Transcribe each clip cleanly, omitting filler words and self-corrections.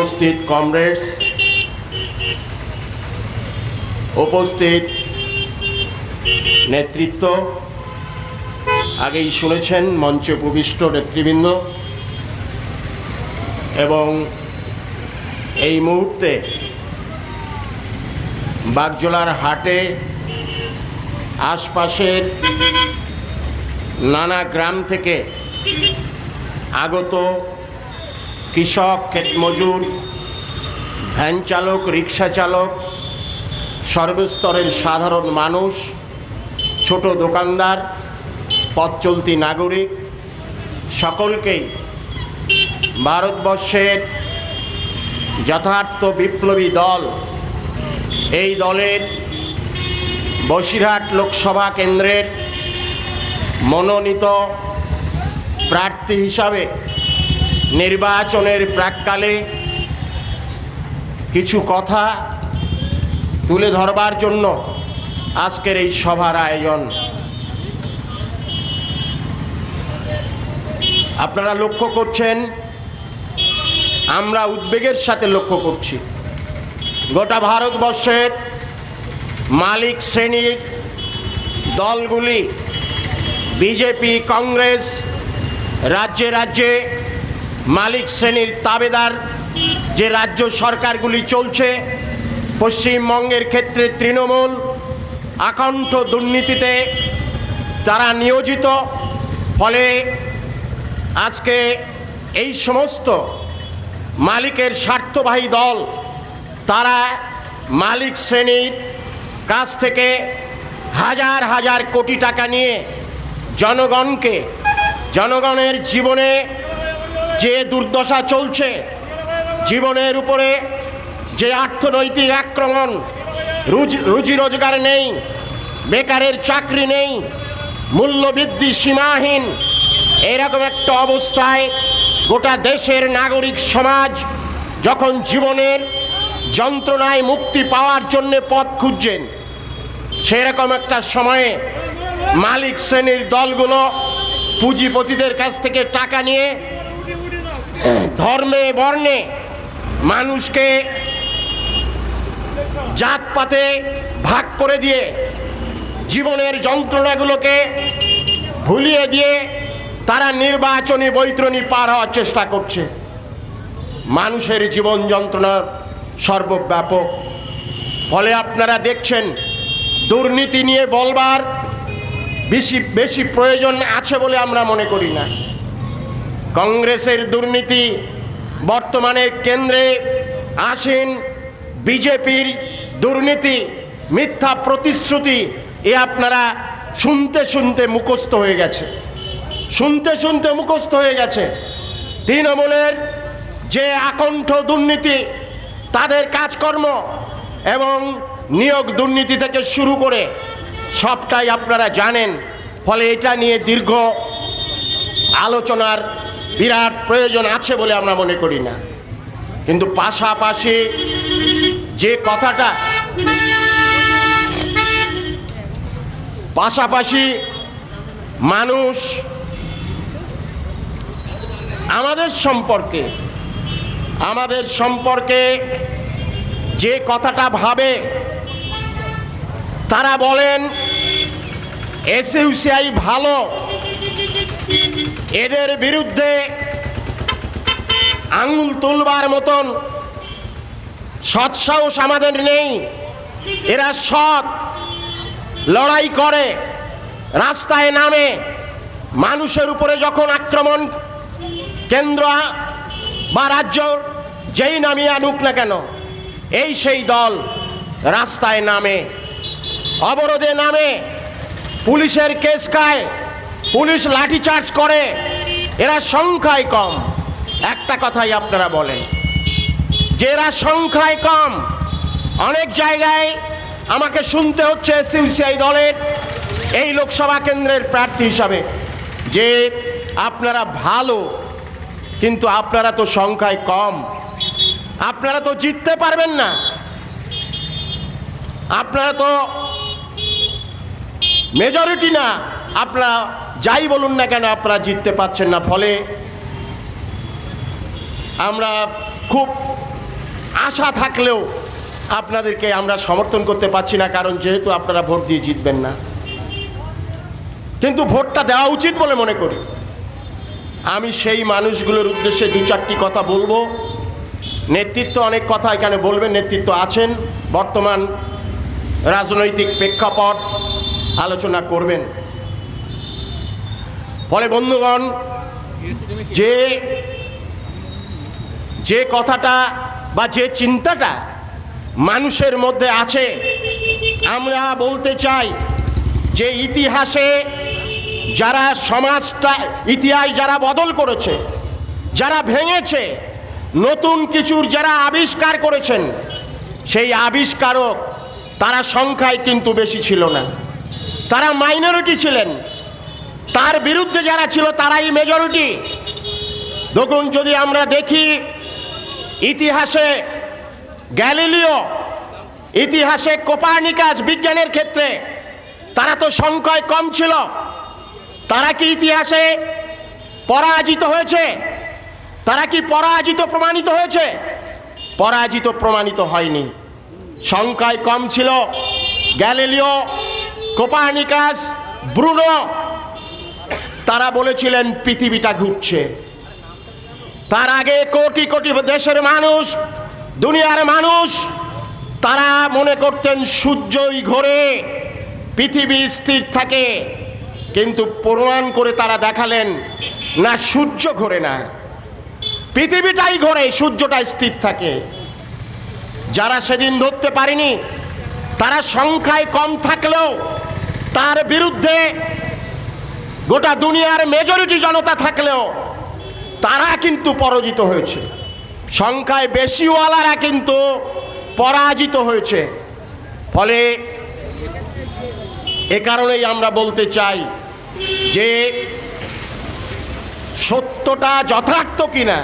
উপস্থিত কমরেডস, উপস্থিত নেতৃত্ব, আগেই শুনেছেন মঞ্চে উপবিষ্ট নেতৃবৃন্দ, এবং এই মুহূর্তে বাগজোলার হাটে আশপাশের নানা গ্রাম থেকে আগত কৃষক, ক্ষেতমজুর, ভ্যান চালক, রিক্সা চালক, সর্বস্তরের সাধারণ মানুষ, ছোট দোকানদার, পথচলতি নাগরিক সকলকেই ভারতবর্ষের যথার্থ বিপ্লবী দল, এই দলের বসিরহাট লোকসভা কেন্দ্রের মনোনীত প্রার্থী হিসাবে নির্বাচনের প্রাক্কালে কিছু কথা তুলে ধরবার জন্য আজকের এই সভার আয়োজন। আপনারা লক্ষ্য করছেন, আমরা উদ্বেগের সাথে লক্ষ্য করছি, গোটা ভারতবর্ষের মালিক শ্রেণীর দলগুলি, বিজেপি, কংগ্রেস, রাজ্যে রাজ্যে মালিক শ্রেণীর তাবেদার যে রাজ্য সরকারগুলি চলছে, পশ্চিমবঙ্গের ক্ষেত্রে তৃণমূল আকণ্ঠ দুর্নীতিতে তারা নিয়োজিত। ফলে আজকে এই সমস্ত মালিকের স্বার্থবাহী দল তারা মালিক শ্রেণীর কাছ থেকে হাজার হাজার কোটি টাকা নিয়ে জনগণকে, জনগণের জীবনে যে দুর্দশা চলছে, জীবনের উপরে যে অর্থনৈতিক আক্রমণ, রুজি রোজগার নেই, বেকারের চাকরি নেই, মূল্যবৃদ্ধি সীমাহীন, এরকম একটা অবস্থায় গোটা দেশের নাগরিক সমাজ যখন জীবনের যন্ত্রণায় মুক্তি পাওয়ার জন্যে পথ খুঁজছেন, সেরকম একটা সময়ে মালিক শ্রেণীর দলগুলো পুঁজিপতিদের কাছ থেকে টাকা নিয়ে ধর্মে বর্ণে মানুষকে জাতপাতে ভাগ করে দিয়ে জীবনের যন্ত্রণাগুলোকে ভুলিয়ে দিয়ে তারা নির্বাচনী বৈতরণী পার হওয়ার চেষ্টা করছে। মানুষের জীবন যন্ত্রণার সর্বব্যাপক। ফলে আপনারা দেখছেন, দুর্নীতি নিয়ে বলবার বেশি প্রয়োজন আছে বলে আমরা মনে করি না। কংগ্রেসের দুর্নীতি বর্তমানে কেন্দ্রে আসীন, বিজেপির দুর্নীতি, মিথ্যা প্রতিশ্রুতি, এ আপনারা শুনতে শুনতে মুখস্থ হয়ে গেছে, শুনতে শুনতে মুখস্থ হয়ে গেছে। তৃণমূলের যে আকণ্ঠ দুর্নীতি, তাদের কাজকর্ম এবং নিয়োগ দুর্নীতি থেকে শুরু করে সবটাই আপনারা জানেন। ফলে এটা নিয়ে দীর্ঘ আলোচনার বিরাট প্রয়োজন আছে বলে আমরা মনে করি না। কিন্তু পাশাপাশি যে কথাটা, পাশাপাশি মানুষ আমাদের সম্পর্কে যে কথাটা ভাবে, তারা বলেন এসইউসিআই ভালো, এদের বিরুদ্ধে আঙুল তুলবার মতন সৎসাহস আমাদের নেই। এরা সৎ, লড়াই করে, রাস্তায় নামে, মানুষের উপরে যখন আক্রমণ কেন্দ্র বা রাজ্য যেই নামিয়ে আনুক না কেন, এই সেই দল রাস্তায় নামে, অবরোধে নামে, পুলিশের কেস খায়, পুলিশ লাঠিচার্জ করে। এরা সংখ্যায় কম। একটা কথাই আপনারা বলেন যে এরা সংখ্যায় কম। অনেক জায়গায় আমাকে শুনতে হচ্ছে এসইউসিআই দলের এই লোকসভা কেন্দ্রের প্রার্থী হিসাবে যে আপনারা ভালো, কিন্তু আপনারা তো সংখ্যায় কম, আপনারা তো জিততে পারবেন না, আপনারা তো মেজরিটি না, আপনারা যাই বলুন না কেন আপনারা জিততে পারছেন না। ফলে আমরা খুব আশা থাকলেও আপনাদেরকে আমরা সমর্থন করতে পারছি না, কারণ যেহেতু আপনারা ভোট দিয়ে জিতবেন না। কিন্তু ভোটটা দেওয়া উচিত বলে মনে করি। আমি সেই মানুষগুলোর উদ্দেশ্যে দু চারটি কথা বলবো। নেতৃত্ব অনেক কথা এখানে বলবেন, নেতৃত্ব আছেন, বর্তমান রাজনৈতিক প্রেক্ষাপট আলোচনা করবেন। ফলে বন্ধুগণ, যে কথাটা বা যে চিন্তাটা মানুষের মধ্যে আছে, আমরা বলতে চাই যে ইতিহাসে যারা সমাজটা ইতিহাস যারা বদল করেছে, যারা ভেঙেছে, নতুন কিছুর যারা আবিষ্কার করেছেন, সেই আবিষ্কারক তারা সংখ্যায় কিন্তু বেশি ছিল না, তারা মাইনরিটি ছিলেন। তার বিরুদ্ধে যারা ছিল তারাই মেজরিটি। দেখুন, যদি আমরা দেখি ইতিহাসে গ্যালিলিও, ইতিহাসে কোপার্নিকাস, বিজ্ঞানের ক্ষেত্রে তারা তো সংখ্যায় কম ছিল। তারা কি ইতিহাসে পরাজিত হয়েছে? তারা কি পরাজিত প্রমাণিত হয়েছে? পরাজিত প্রমাণিত হয়নি। সংখ্যায় কম ছিল। গ্যালিলিও, কোপার্নিকাস, ব্রুনো, তারা বলেছিলেন পৃথিবীটা ঘুরছে। তার আগে কোটি কোটি দেশের মানুষ, দুনিয়ার মানুষ, তারা মনে করতেন সূর্যই ঘোরে, পৃথিবী স্থির থাকে। কিন্তু প্রমাণ করে তারা দেখালেন না, সূর্য ঘোরে না, পৃথিবীটাই ঘোরে, সূর্যটা স্থির থাকে। যারা সেদিন ধরতে পারেনি, তারা সংখ্যায় কম থাকলেও তার বিরুদ্ধে গোটা দুনিয়ার মেজরিটি জনতা থাকলেও তারা কিন্তু পরাজিত হয়েছে। সংখ্যায় বেশিওয়ালারা কিন্তু পরাজিত হয়েছে। ফলে এ কারণেই আমরা বলতে চাই যে সত্যটা যথার্থ কিনা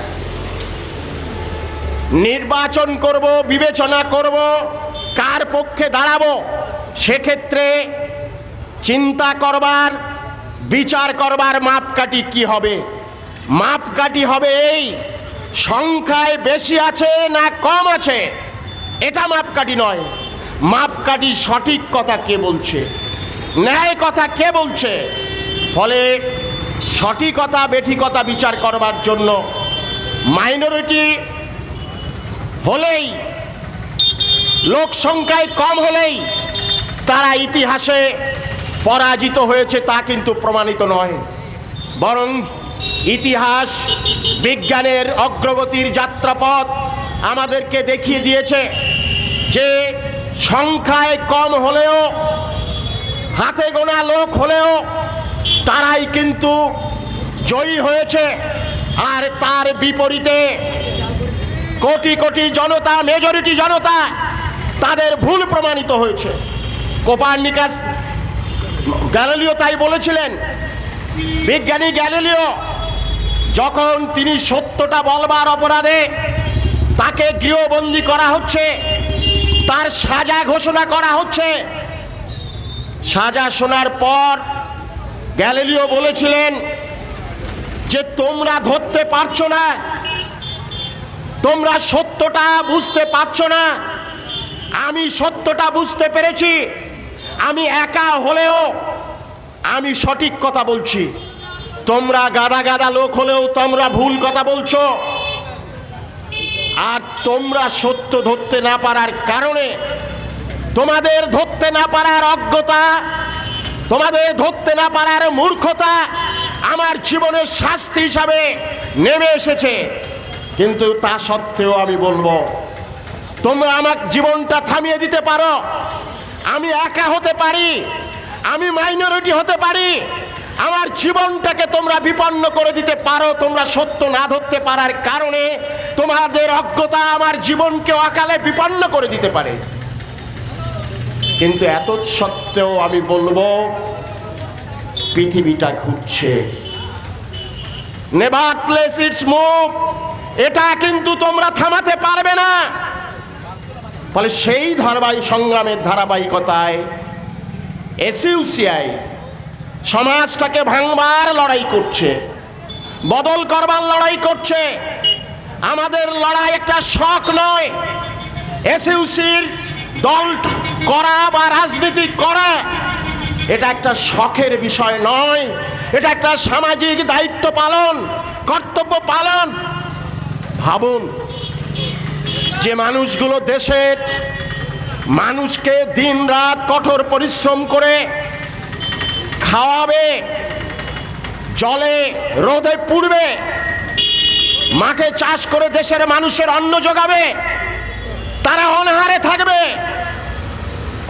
নির্বাচন করব, বিবেচনা করব, কার পক্ষে দাঁড়াবো, সেক্ষেত্রে চিন্তা করবার, বিচার করবার মাপকাঠি কি হবে? মাপকাঠি হবে এই, সংখ্যায় বেশি আছে না কম আছে, এটা মাপকাঠি নয়। মাপকাঠি সঠিক কথা কে বলছে, ন্যায় কথা কে বলছে। ফলে সঠিকতা বেঠিকতা বিচার করবার জন্য মাইনরিটি হলেই, লোক সংখ্যায় কম হলেই তারা ইতিহাসে পরাজিত হয়েছে তা কিন্তু প্রমাণিত নয়। বরং ইতিহাস, বিজ্ঞানের অগ্রগতির যাত্রাপথ আমাদেরকে দেখিয়ে দিয়েছে যে সংখ্যায় কম হলেও, হাতে গোনা লোক হলেও তারাই কিন্তু জয়ী হয়েছে। আর তার বিপরীতে কোটি কোটি জনতা, মেজরিটি জনতা, তাদের ভুল প্রমাণিত হয়েছে। কোপার্নিকাস, গ্যালিলিও তাই বলেছিলেন। বিজ্ঞানী গ্যালিলিও যখন তিনি সত্যটা বলবার অপরাধে তাকে গৃহবন্দী করা হচ্ছে, তার সাজা ঘোষণা করা হচ্ছে, সাজা শোনার পর গ্যালিলিও বলেছিলেন যে তোমরা ধরতে পারছো না, তোমরা সত্যটা বুঝতে পারছো না। আমি সত্যটা বুঝতে পেরেছি। আমি একা হলেও আমি সঠিক কথা বলছি, তোমরা গাদা গাদা লোক হলেও তোমরা ভুল কথা বলছো। আর তোমরা সত্য ধরতে না পারার কারণে, তোমাদের ধরতে না পারার অজ্ঞতা, তোমাদের ধরতে না পারার মূর্খতা আমার জীবনের শাস্তি হিসাবে নেমে এসেছে। কিন্তু তা সত্ত্বেও আমি বলবো, তোমরা আমার জীবনটা থামিয়ে দিতে পারো। আমি একা হতে পারি, আমি মাইনরিটি হতে পারি, আমার জীবনটাকে তোমরা বিপন্ন করে দিতে পারো। তোমরা সত্য না ধরতে পারার কারণে তোমাদের অজ্ঞতা আমার জীবনকে অকালে বিপন্ন করে দিতে পারে। কিন্তু এত সত্ত্বেও আমি বলবো, পৃথিবীটা ঘুরছে, নেভারথলেস ইটস মুভ, এটা কিন্তু তোমরা থামাতে পারবে না। ফলে সেই সংগ্রামের ধারাবাহিকতায় এসইউসিআই সমাজটাকে ভাঙবার লড়াই করছে, বদল করবার লড়াই করছে। আমাদের লড়াই একটা শখ নয়, এসইউসির দল করা বা রাজনীতি করা এটা একটা শখের বিষয় নয়, এটা একটা সামাজিক দায়িত্ব পালন, কর্তব্য পালন। ভাবুন, যে মানুষগুলো দেশের মানুষকে দিনরাত কঠোর পরিশ্রম করে খাওয়াবে, জলে রোদে পুড়বে, মাঠে চাষ করে দেশের মানুষের অন্ন যোগাবে, তারা অনাহারে থাকবে,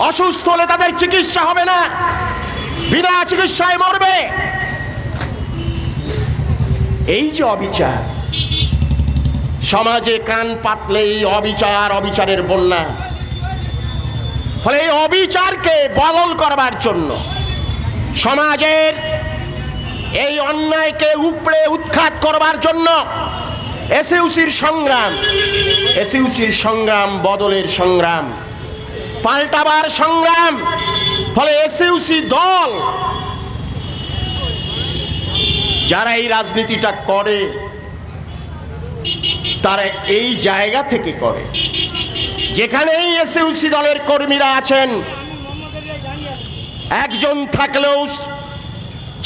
অসুস্থ হলে তাদের চিকিৎসা হবে না, বিনা চিকিৎসায় মরবে। এই যে অবিচার, সমাজে কান পাতলেই অবিচার, অবিচারের বন্যা। ফলে এই অবিচারকে বদল করবার জন্য, সমাজের এই অন্যায়কে উপড়ে উৎখাত করবার জন্য এসইউসির সংগ্রাম, এসইউসির সংগ্রাম বদলের সংগ্রাম, পাল্টাবার সংগ্রাম। ফলে এসইউসি দল যারা এই রাজনীতিটা করে তারা এই জায়গা থেকে করে, যেখানেই এসইউসি দলের কর্মীরা আছেন, একজন থাকলেও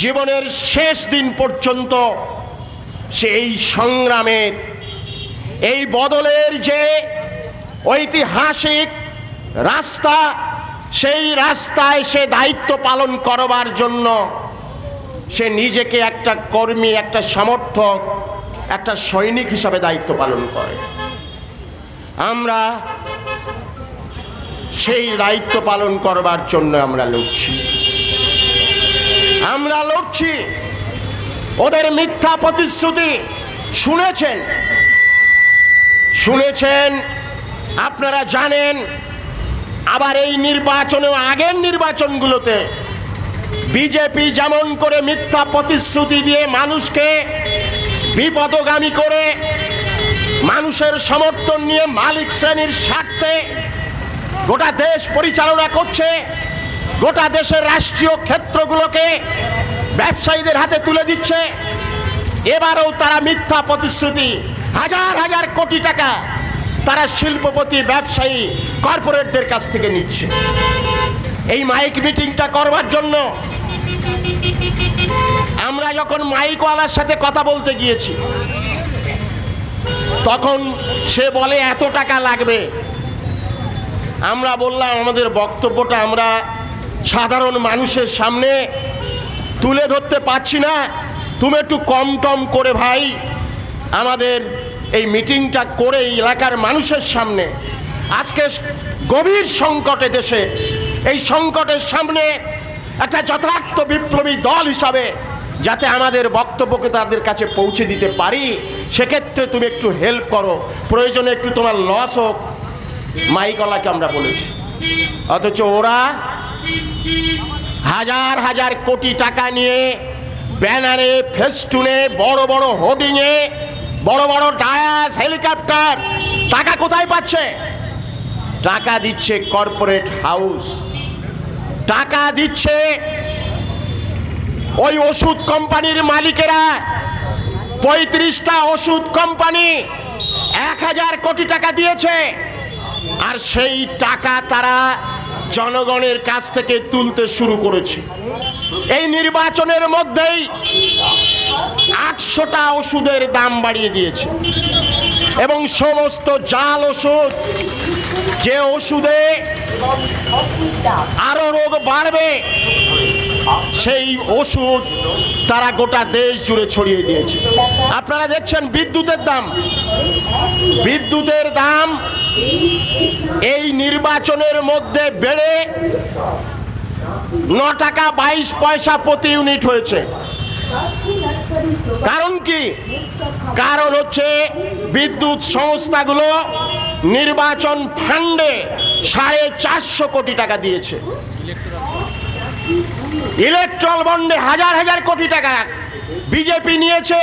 জীবনের শেষ দিন পর্যন্ত সেই সংগ্রামের, এই বদলের যে ঐতিহাসিক রাস্তা, সেই রাস্তায় সে দায়িত্ব পালন করবার জন্য সে নিজেকে একটা কর্মী, একটা সমর্থক, একটা সৈনিক হিসাবে দায়িত্ব পালন করে। আমরা সেই দায়িত্ব পালন করবার জন্য আমরা লড়ছি, আমরা লড়ছি। ওদের মিথ্যা প্রতিশ্রুতি শুনেছেন, আপনারা জানেন। আবার এই নির্বাচনেও, আগের নির্বাচনগুলোতে বিজেপি যেমন করে মিথ্যা প্রতিশ্রুতি দিয়ে মানুষকে বিপদগামী করে, মানুষের সমর্থন নিয়ে মালিক শ্রেণীর স্বার্থে গোটা দেশ পরিচালনা করছে, গোটা দেশের রাষ্ট্রীয় ক্ষেত্রগুলোকে ব্যবসায়ীদের হাতে তুলে দিচ্ছে, এবারেও তারা মিথ্যা প্রতিশ্রুতি, হাজার হাজার কোটি টাকা তারা শিল্পপতি, ব্যবসায়ী, কর্পোরেটদের কাছ থেকে নিচ্ছে। এই মাইক মিটিংটা করবার জন্য আমরা যখন মাইকওয়ালার সাথে কথা বলতে গিয়েছি, তখন সে বলে এত টাকা লাগবে। আমরা বললাম আমাদের বক্তব্যটা আমরা সাধারণ মানুষের সামনে তুলে ধরতে পারছি না, তুমি একটু কম টম করে ভাই আমাদের এই মিটিংটা করে এলাকার মানুষের সামনে, আজকে গভীর সংকটে দেশে, এই সংকটের সামনে একটা যথার্থ বিপ্লবী দল হিসাবে যাতে আমাদের বক্তব্যকে তাদের কাছে পৌঁছে দিতে পারি, সেক্ষেত্রে তুমি একটু হেল্প করো, প্রয়োজনে একটু তোমার লস হোক। মাইকওয়ালাকে আমরা বলেছি, অথচ ওরা হাজার হাজার কোটি টাকা নিয়ে ব্যানারে, ফেস্টুনে, বড় বড় হোর্ডিংয়ে, বড় বড় ডায়াস, হেলিকপ্টার, টাকা কোথায় পাচ্ছে? টাকা দিচ্ছে কর্পোরেট হাউস, টাকা দিচ্ছে ওই ওষুধ কোম্পানির মালিকেরা। 35টা ওষুধ কোম্পানি 1000 কোটি টাকা দিয়েছে, আর সেই টাকা তারা জনগণের কাছ থেকে তুলতে শুরু করেছে। এই নির্বাচনের মধ্যেই 800টা ওষুধের দাম বাড়িয়ে দিয়েছে, এবং সমস্ত জাল ওষুধ, যে ওষুধে আরো রোগ বাড়বে, সেই ওষুধ তারা গোটা দেশ জুড়ে ছড়িয়ে দিয়েছে। আপনারা দেখছেন বিদ্যুতের দাম এই নির্বাচনের মধ্যে বেড়ে 9 টাকা 22 পয়সা প্রতি ইউনিট হয়েছে। কারণ কি? কারণ হচ্ছে বিদ্যুৎ সংস্থাগুলো নির্বাচন ফান্ডে 450 কোটি টাকা দিয়েছে, ইলেকট্রাল বন্ডে হাজার হাজার কোটি টাকা। বিজেপি নিয়েছে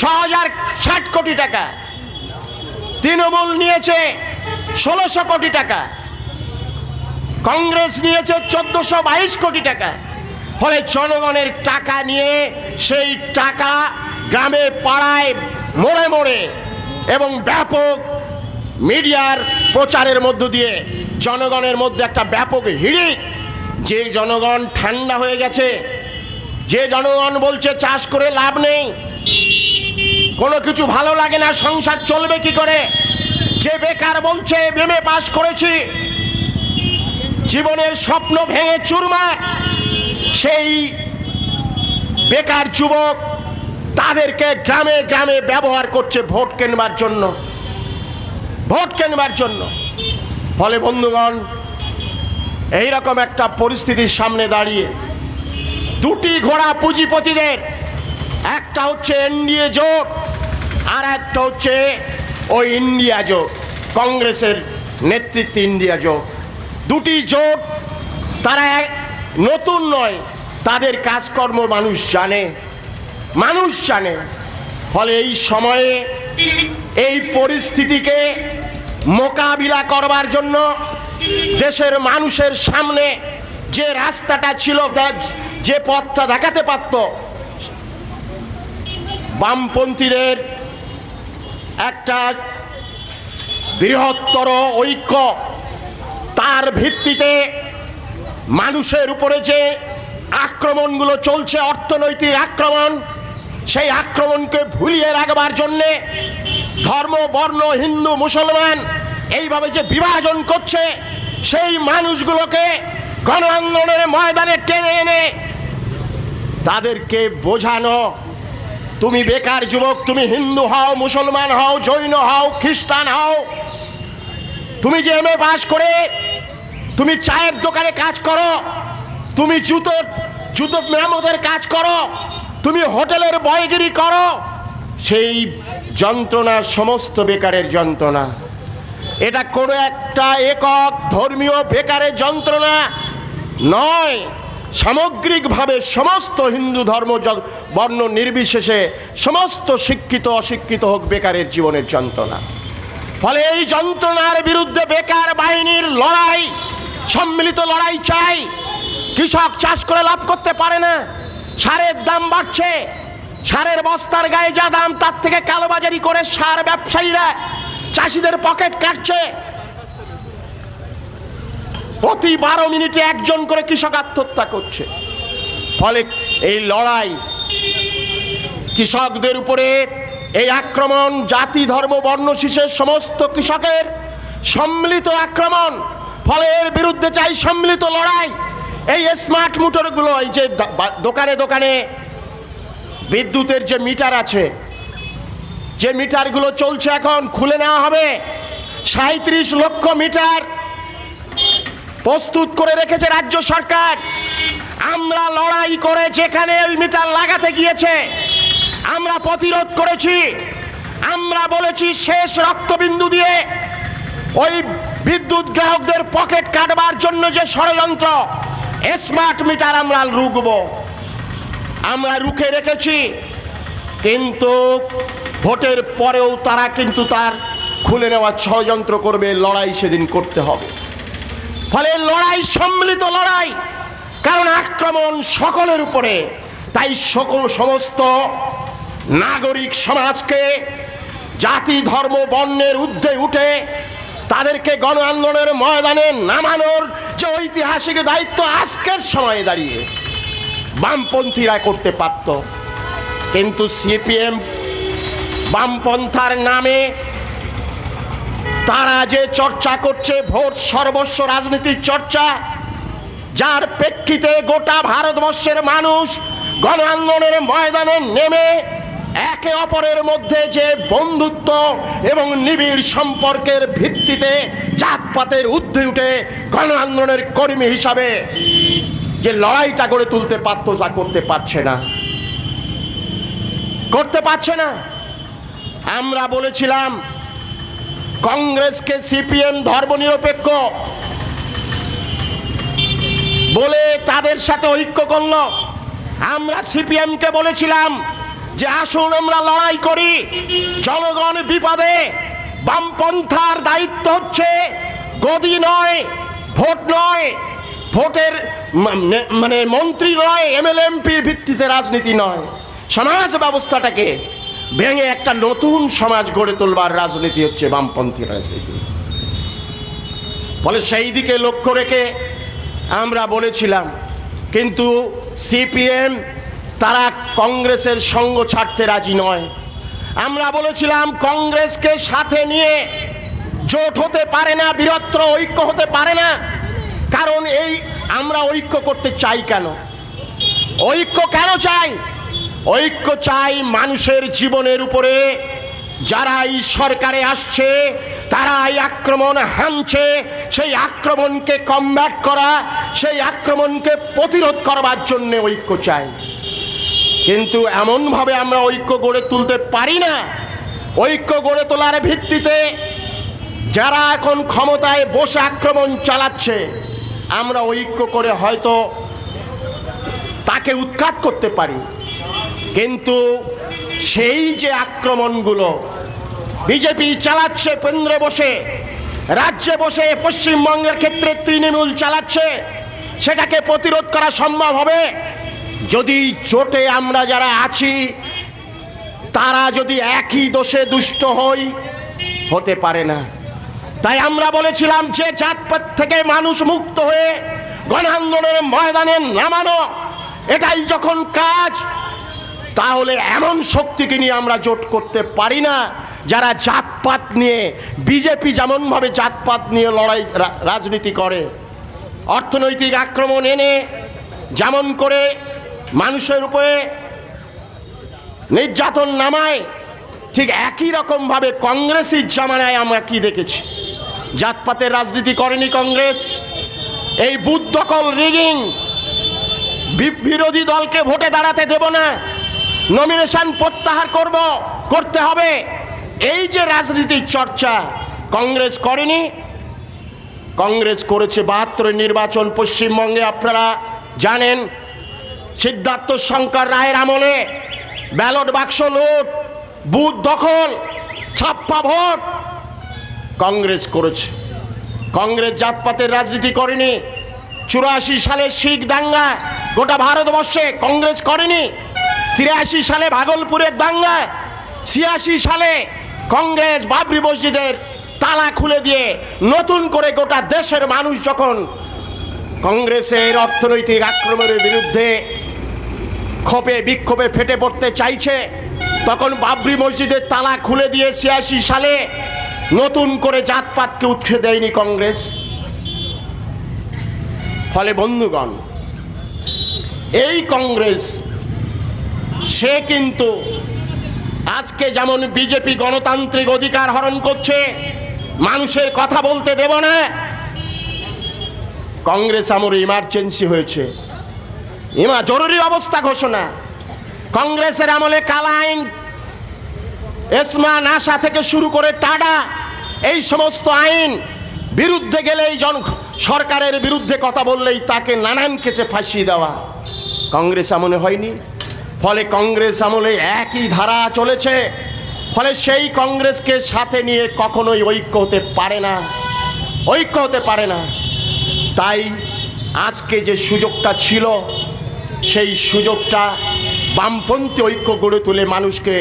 6060 কোটি টাকা, তৃণমূল নিয়েছে 1600 কোটি টাকা, কংগ্রেস নিয়েছে 1422 কোটি টাকা। ফলে জনগণের টাকা নিয়ে সেই টাকা গ্রামে, পাড়ায়, মোড়ে মোড়ে এবং ব্যাপক মিডিয়ার প্রচারের মধ্য দিয়ে জনগণের মধ্যে একটা ব্যাপক হিড়িক, যে জনগণ ঠান্ডা হয়ে গেছে, যে জনগণ বলছে চাষ করে লাভ নেই, কোনো কিছু ভালো লাগে না, সংসার চলবে কি করে, যে বেকার বলছে এমএ পাস করেছি, জীবনের স্বপ্ন ভেঙে চুরমার, সেই বেকার যুবক তাদেরকে গ্রামে গ্রামে ব্যবহার করছে ভোট কেনবার জন্য, ভোট কেনবার জন্য। ফলে বন্ধুগণ, এইরকম একটা পরিস্থিতির সামনে দাঁড়িয়ে দুটি ঘোড়া পুঁজিপতিদের, একটা হচ্ছে এনডিএ জোট আর একটা হচ্ছে ওই ইন্ডিয়া জোট, কংগ্রেসের নেতৃত্বে ইন্ডিয়া জোট। দুটি জোট, তারা নতুন নয়, তাদের কাজকর্ম মানুষ জানে, মানুষ জানে। ফলে এই সময়ে এই পরিস্থিতিকে মোকাবিলা করবার জন্য দেশের মানুষের সামনে যে রাস্তাটা ছিল, যে পথটা দেখাতে পারত, বামপন্থীদের একটা বৃহত্তর ঐক্য, তার ভিত্তিতে মানুষের উপরে যে আক্রমণগুলো চলছে, অর্থনৈতিক আক্রমণ, সেই আক্রমণকে ভুলিয়ে রাখবার জন্যে ধর্ম, বর্ণ, হিন্দু, মুসলমান এইভাবে যে বিভাজন করছে, সেই মানুষগুলোকে গণ আন্দোলনের ময়দানে টেনে এনে তাদেরকে বোঝানো, তুমি বেকার যুবক, তুমি হিন্দু হও, মুসলমান হও, জৈন হও, খ্রিস্টান হও, তুমি যে এমএ পাস করে তুমি চায়ের দোকানে কাজ করো, তুমি জুতো মেরামতের কাজ করো, তুমি হোটেলের বয়গিরি করো, সেই যন্ত্রণা সমস্ত বেকারের যন্ত্রণা। এটা কোনো একটা একক ধর্মীয় বেকারের যন্ত্রণা নয়, সামগ্রিকভাবে সমস্ত হিন্দু ধর্ম বর্ণ নির্বিশেষে সমস্ত শিক্ষিত অশিক্ষিত হোক, বেকারের জীবনের যন্ত্রণা। ফলে এই যন্ত্রণার বিরুদ্ধে বেকার বাহিনীর লড়াই, সম্মিলিত লড়াই চাই। কৃষক চাষ করে লাভ করতে পারে না, সারের দাম বাড়ছে, সারের বস্তার গায়ে যা দাম তার থেকে কালোবাজারি করে সার ব্যবসায়ীরা চাষিদের পকেট কাটছে। প্রতি 12 মিনিটে একজন করে কৃষক আত্মহত্যা করছে। ফলে এই লড়াই, কৃষকদের উপরে এই আক্রমণ, জাতি ধর্ম বর্ণশিশের সমস্ত কৃষকের সম্মিলিত আক্রমণ। ফলে এর বিরুদ্ধে চাই সম্মিলিত লড়াই। এই স্মার্ট মিটারগুলো, এই যে দোকানে দোকানে বিদ্যুতের যে মিটার আছে, যে মিটারগুলো চলছে এখন খুলে নেওয়া হবে। 37 লক্ষ মিটার প্রস্তুত করে রেখেছে রাজ্য সরকার। আমরা লড়াই করে যেখানে ওই মিটার লাগাতে গিয়েছে আমরা প্রতিরোধ করেছি। আমরা বলেছি শেষ রক্তবিন্দু দিয়ে ওই বিদ্যুৎ গ্রাহকদের পকেট কাটবার জন্য যে ষড়যন্ত্র, স্মার্ট মিটার আমরা রুখব, আমরা রুখে রেখেছি। কিন্তু ভোটের পরেও তারা কিন্তু তার খুলে নেওয়ার ষড়যন্ত্র করবে। লড়াই সেদিন করতে হবে। ফলে লড়াই সম্মিলিত লড়াই, কারণ আক্রমণ সকলের উপরে। তাই সমস্ত নাগরিক সমাজকে জাতি ধর্ম বর্ণের ঊর্ধ্বে উঠে তাদেরকে গণ আন্দোলনের ময়দানে নামানোর যে ঐতিহাসিক দায়িত্ব আজকের সময়ে দাঁড়িয়ে বামপন্থীরা করতে পারত। কিন্তু সিপিএম বামপন্থার নামে তারা যে চর্চা করছে, ভোট সর্বস্ব রাজনীতির চর্চা, যার প্রেক্ষিতে গোটা ভারতবর্ষের মানুষ গণ আন্দোলনের ময়দানে নেমে একে অপরের মধ্যে যে বন্ধুত্ব এবং নিবিড় সম্পর্কের ভিত্তিতে জাতপাতের ঊর্ধ্বে উঠে গণ আন্দোলনের কর্মী হিসাবে যে লড়াইটা গড়ে তুলতে পারত, তা করতে পারছে না, করতে পারছে না। আমরা বলেছিলাম কংগ্রেসকে সিপিএম ধর্মনিরপেক্ষ বলে তাদের সাথে ঐক্য করল। আমরা সিপিএমকে বলেছিলাম যে আসুন আমরা লড়াই করি, জনগণ বিপদে। বামপন্থার দায়িত্ব হচ্ছে গদি নয়, ভোট নয়, ভোটের মানে মন্ত্রী নয়, এমএলএ এমপির ভিত্তিতে রাজনীতি নয়, সমাজ ব্যবস্থাটাকে ভেঙে একটা নতুন সমাজ গড়ে তোলবার রাজনীতি হচ্ছে বামপন্থী রাজনীতি। ফলে সেই দিকে লক্ষ্য রেখে আমরা বলেছিলাম, কিন্তু সিপিএম তারা কংগ্রেসের সঙ্গ ছাড়তে রাজি নয়। আমরা বলেছিলাম কংগ্রেসকে সাথে নিয়ে জোট হতে পারে না, বৃহত্তর ঐক্য হতে পারে না। কারণ এই আমরা ঐক্য করতে চাই কেন? ঐক্য কেন চাই? ঐক্য চাই মানুষের জীবনের উপরে যারা এই সরকারে আসছে, তারা এই আক্রমণ হানছে, সেই আক্রমণকে কমব্যাট করা, সেই আক্রমণকে প্রতিরোধ করবার জন্য ঐক্য চাই। কিন্তু এমনভাবে আমরা ঐক্য গড়ে তুলতে পারি না। ঐক্য গড়ে তোলার ভিত্তিতে যারা এখন ক্ষমতায় বসে আক্রমণ চালাচ্ছে, আমরা ঐক্য করে হয়তো তাকে উৎখাত করতে পারি, কিন্তু সেই যে আক্রমণগুলো বিজেপি চালাচ্ছে কেন্দ্রে বসে, রাজ্যে বসে, পশ্চিমবঙ্গের ক্ষেত্রে তৃণমূল চালাচ্ছে, সেটাকে প্রতিরোধ করা সম্ভব হবে যদি জোটে আমরা যারা আছি তারা যদি একই দোষে দুষ্ট হই, হতে পারে না। তাই আমরা বলেছিলাম যে জাতপাত থেকে মানুষ মুক্ত হয়ে গণ আন্দোলনের ময়দানে নামানো, এটাই যখন কাজ, তাহলে এমন শক্তিকে নিয়ে আমরা জোট করতে পারি না যারা জাতপাত নিয়ে, বিজেপি যেমনভাবে জাতপাত নিয়ে লড়াই রাজনীতি করে, অর্থনৈতিক আক্রমণ এনে যেমন করে মানুষের উপরে নির্যাতন নামায়, ঠিক একই রকমভাবে কংগ্রেসের জামানায় আমরা কি দেখেছি? জাতপাতের রাজনীতি করেনি কংগ্রেস। এই বুথ দখল, রিগিং, বিরোধী দলকে ভোটে দাঁড়াতে দেব না, নমিনেশন প্রত্যাহার করতে হবে, এই যে রাজনীতির চর্চা কংগ্রেস করেনি। কংগ্রেস করেছে 72 নির্বাচন পশ্চিমবঙ্গে। আপনারা জানেন সিদ্ধার্থ শঙ্কর রায়ের আমলে ব্যালট বাক্স লুট, বুথ দখল, ছাপ্পা ভোট কংগ্রেস করেছে। কংগ্রেস জাতপাতের রাজনীতি করেনি। 84 সালে শিখ দাঙ্গা গোটা ভারতবর্ষে কংগ্রেস করেনি। 83 সালে ভাগলপুরের দাঙ্গা, 86 সালে কংগ্রেস বাবরি মসজিদের তালা খুলে দিয়ে নতুন করে গোটা দেশের মানুষ যখন কংগ্রেসের অর্থনৈতিক আক্রমণের বিরুদ্ধে ক্ষোভে বিক্ষোভে ফেটে পড়তে চাইছে, তখন বাবরি মসজিদের তালা খুলে দিয়ে 86 সালে নতুন করে জাতপাতকে উৎখে দেয়নি কংগ্রেস। ফলে বন্ধুগণ, এই কংগ্রেস সে কিন্তু আজকে যেমন বিজেপি গণতান্ত্রিক অধিকার হরণ করছে, মানুষের কথা বলতে দেব না, কংগ্রেস আমলে ইমার্জেন্সি হয়েছে, জরুরি অবস্থা ঘোষণা। কংগ্রেসের আমলে কালা আইন, এসমা, নাশা থেকে শুরু করে টাডা, এই সমস্ত আইন বিরুদ্ধে গেলেই সরকারের বিরুদ্ধে কথা বললেই তাকে নানান কেসে ফাঁসিয়ে দেওয়া কংগ্রেস আমলে হয়নি। ফলে কংগ্রেস আমলে একই ধারা চলেছে। ফলে সেই কংগ্রেসকে সাথে নিয়ে কখনোই ঐক্য হতে পারে না, ঐক্য হতে পারে না। তাই আজকে যে সুযোগটা ছিল, সেই সুযোগটা বামপন্থী ঐক্য গড়ে তুলে মানুষকে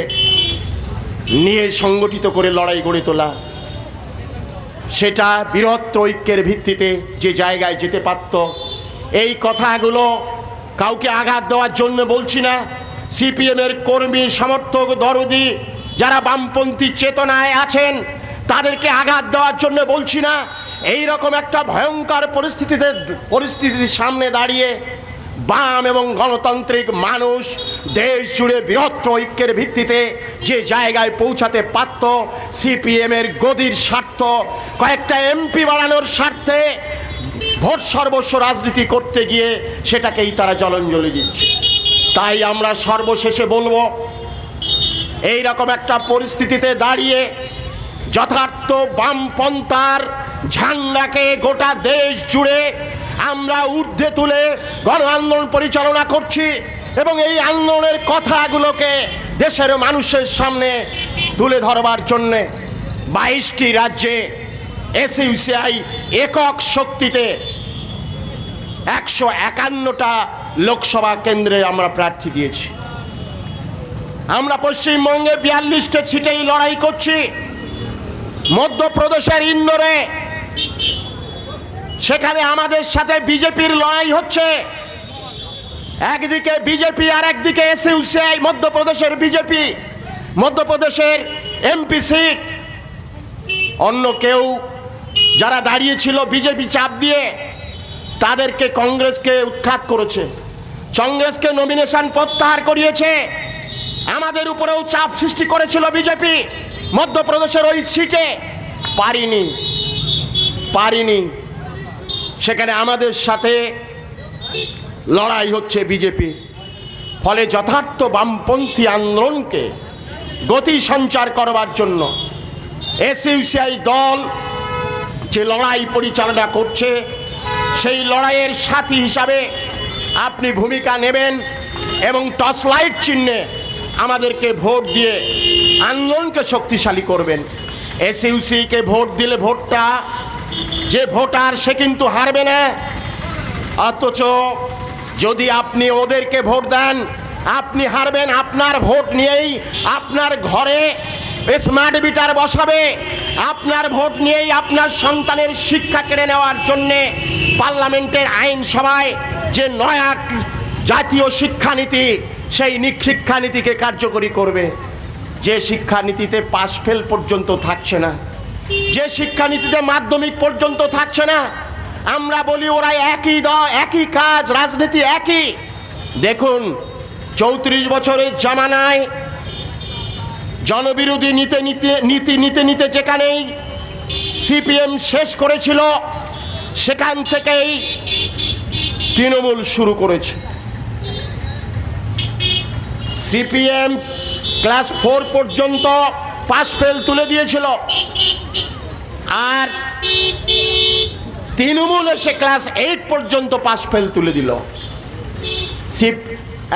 নিয়ে সংগঠিত করে লড়াই গড়ে তোলা, সেটা বৃহত্তর ঐক্যের ভিত্তিতে যে জায়গায় যেতে পারত। এই কথাগুলো কাউকে আঘাত দেওয়ার জন্য বলছি না। সিপিএমের কর্মী, সমর্থক, দরদি যারা বামপন্থী চেতনায় আছেন তাদেরকে আঘাত দেওয়ার জন্য বলছি না। এই রকম একটা ভয়ঙ্কর পরিস্থিতির সামনে দাঁড়িয়ে বাম এবং গণতান্ত্রিক মানুষ দেশ জুড়ে বৃহত্তর ঐক্যের ভিত্তিতে যে জায়গায় পৌঁছাতে পারত, সিপিএমের গদির স্বার্থ, কয়েকটা এমপি বাড়ানোর স্বার্থে ভোট সর্বস্ব রাজনীতি করতে গিয়ে সেটাকেই তারা জলাঞ্জলি দিচ্ছে। তাই আমরা সর্বশেষে বলবো, এই রকম একটা পরিস্থিতিতে দাঁড়িয়ে যথার্থ বামপন্থার ঝান্ডাকে গোটা দেশ জুড়ে আমরা ঊর্ধ্বে তুলে গণ আন্দোলন পরিচালনা করছি এবং এই আন্দোলনের কথাগুলোকে দেশের মানুষের সামনে তুলে ধরবার জন্যে 22টি রাজ্যে এসইউসিআই একক শক্তিতে 151টা লোকসভা কেন্দ্রে আমরা প্রার্থী দিয়েছি। আমরা পশ্চিমবঙ্গে 42টা সিটেই লড়াই করছি। মধ্যপ্রদেশের ইন্দোরে সেখানে আমাদের সাথে বিজেপির লড়াই হচ্ছে। একদিকে বিজেপি আর একদিকে এসইউসিআই, মধ্যপ্রদেশের বিজেপি, মধ্যপ্রদেশের এমপি সিট। অন্য কেউ যারা দাঁড়িয়েছিল বিজেপি চাপ দিয়ে তাদেরকে কংগ্রেসকে উৎখাত করেছে, কংগ্রেসকে নমিনেশন প্রত্যাহার করিয়েছে। আমাদের উপরেও চাপ সৃষ্টি করেছিল বিজেপি মধ্যপ্রদেশের ওই সিটে, পারিনি। সেখানে আমাদের সাথে লড়াই হচ্ছে বিজেপি। ফলে যথার্থ বামপন্থী আন্দোলনকে গতি সঞ্চার করবার জন্য এসইউসিআই দল যে লড়াই পরিচালনা করছে, সেই লড়াইয়ের সাথী হিসাবে আপনি ভূমিকা নেবেন এবং টর্চ লাইট চিহ্নে আমাদেরকে ভোট দিয়ে আন্দোলনকে শক্তিশালী করবেন। এসইউসিকে ভোট দিলে ভোটটা যে ভোটার সে কিন্তু হারবে না, অথচ যদি আপনি ওদেরকে ভোট দেন আপনি হারবেন। আপনার ভোট নিয়েই আপনার ঘরে স্মার্ট মিটার বসাবে, আপনার ভোট নিয়েই আপনার সন্তানের শিক্ষা কেড়ে নেওয়ার জন্যে পার্লামেন্টের আইনসভায় যে নয়া জাতীয় শিক্ষানীতি, সেই শিক্ষানীতিকে কার্যকরী করবে। যে শিক্ষানীতিতে পাস ফেল পর্যন্ত থাকছে না, যে শিক্ষানীতিতে মাধ্যমিক পর্যন্ত থাকছে না, আমরা বলি ওরা একই দল, একই কাজ, রাজনীতি একই। দেখুন 34 বছরের জামানায় জনবিরোধী নীতি নিতে যেখানেই সিপিএম শেষ করেছিল, সেখান থেকেই তৃণমূল শুরু করেছে। সিপিএম ক্লাস 4 পর্যন্ত পাস ফেল তুলে দিয়েছিল, আর তৃণমূল এসে ক্লাস 8 পর্যন্ত পাস ফেল তুলে দিল।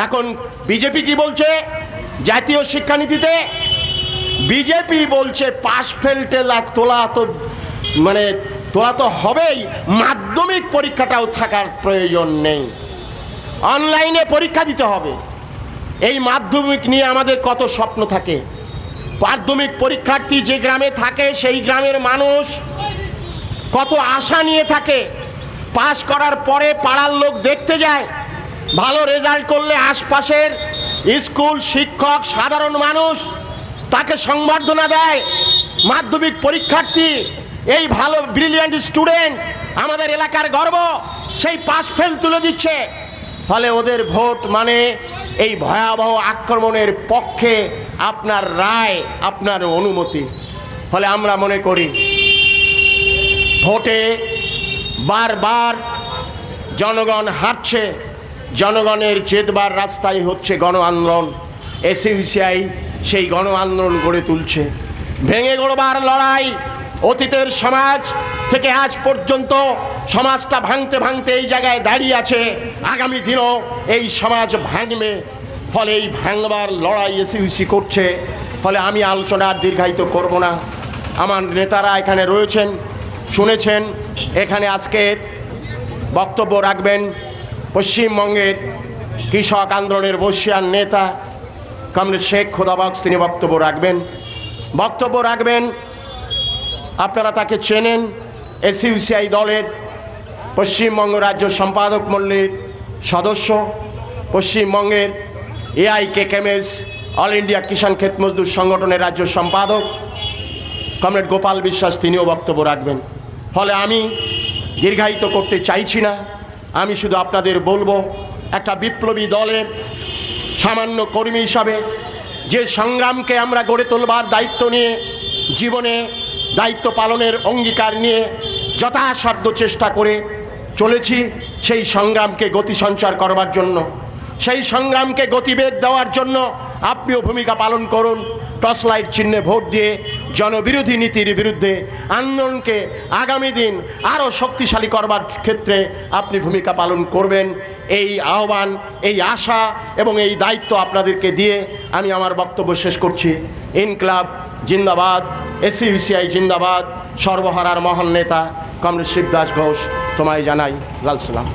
এখন বিজেপি কি বলছে জাতীয় শিক্ষানীতিতে? বিজেপি বলছে পাস ফেল তোলা তো হবেই, মাধ্যমিক পরীক্ষাটাও থাকার প্রয়োজন নেই, অনলাইনে পরীক্ষা দিতে হবে। এই মাধ্যমিক নিয়ে আমাদের কত স্বপ্ন থাকে। মাধ্যমিক পরীক্ষার্থী যে গ্রামে থাকে সেই গ্রামের মানুষ কত আশা নিয়ে থাকে। পাস করার পরে পাড়ার লোক দেখতে যায়, ভালো রেজাল্ট করলে আশপাশের স্কুল, শিক্ষক, সাধারণ মানুষ তাকে সংবর্ধনা দেয়। মাধ্যমিক পরীক্ষার্থী এই ভালো ব্রিলিয়ান্ট স্টুডেন্ট, আমাদের এলাকার গর্ব, সেই পাস ফেল তুলে দিচ্ছে। ফলে ওদের ভোট মানে এই ভয়াবহ আক্রমণের পক্ষে আপনার রায়, আপনার অনুমতি। ফলে আমরা মনে করি ভোটে বারবার জনগণ হারছে, জনগণের জেতবার রাস্তায় হচ্ছে গণ আন্দোলন। এসইউসিআই সেই গণ আন্দোলন গড়ে তুলছে। ভেঙে গড়বার লড়াই, অতীতের সমাজ থেকে আজ পর্যন্ত সমাজটা ভাঙতে ভাঙতে এই জায়গায় দাঁড়িয়ে আছে, আগামী দিনও এই সমাজ ভাঙবে। ফলে এই ভাঙবার লড়াই এসইউসি করছে। ফলে আমি আলোচনা আর দীর্ঘায়িত করব না। আমার নেতারা এখানে রয়েছেন, শুনেছেন। এখানে আজকে বক্তব্য রাখবেন পশ্চিমবঙ্গের কৃষক আন্দোলনের বর্ষিয়ান নেতা কমরেড শেখ খোদাবক্স, তিনি বক্তব্য রাখবেন। আপনারা তাকে চেনেন, এসইউসিআই দলের পশ্চিমবঙ্গ রাজ্য সম্পাদক মণ্ডলীর সদস্য, পশ্চিমবঙ্গের AIKMS অল ইন্ডিয়া কিষাণ ক্ষেত মজদুর সংগঠনের রাজ্য সম্পাদক কমরেড গোপাল বিশ্বাস, তিনিও বক্তব্য রাখবেন। ফলে আমি দীর্ঘায়িত করতে চাইছি না, আমি শুধু আপনাদের বলবো, একটা বিপ্লবী দলের সামান্য কর্মী হিসাবে যে সংগ্রামকে আমরা গড়ে তোলবার দায়িত্ব নিয়ে, জীবনে দায়িত্ব পালনের অঙ্গীকার নিয়ে যথাসাধ্য চেষ্টা করে চলেছি, সেই সংগ্রামকে গতি সঞ্চার করবার জন্য, সেই সংগ্রামকে গতিবেগ দেওয়ার জন্য আপনিও ভূমিকা পালন করুন। টর্চ লাইট চিহ্নে ভোট দিয়ে জনবিরোধী নীতির বিরুদ্ধে আন্দোলনকে আগামী দিন আরও শক্তিশালী করবার ক্ষেত্রে আপনি ভূমিকা পালন করবেন। এই আহ্বান, এই আশা এবং এই দায়িত্ব আপনাদেরকে দিয়ে আমি আমার বক্তব্য শেষ করছি। ইনকলাব জিন্দাবাদ, এসইউসিআই জিন্দাবাদ। সর্বহারার মহান নেতা কমরেড শিবদাস ঘোষ, তোমায় জানাই লাল সালাম।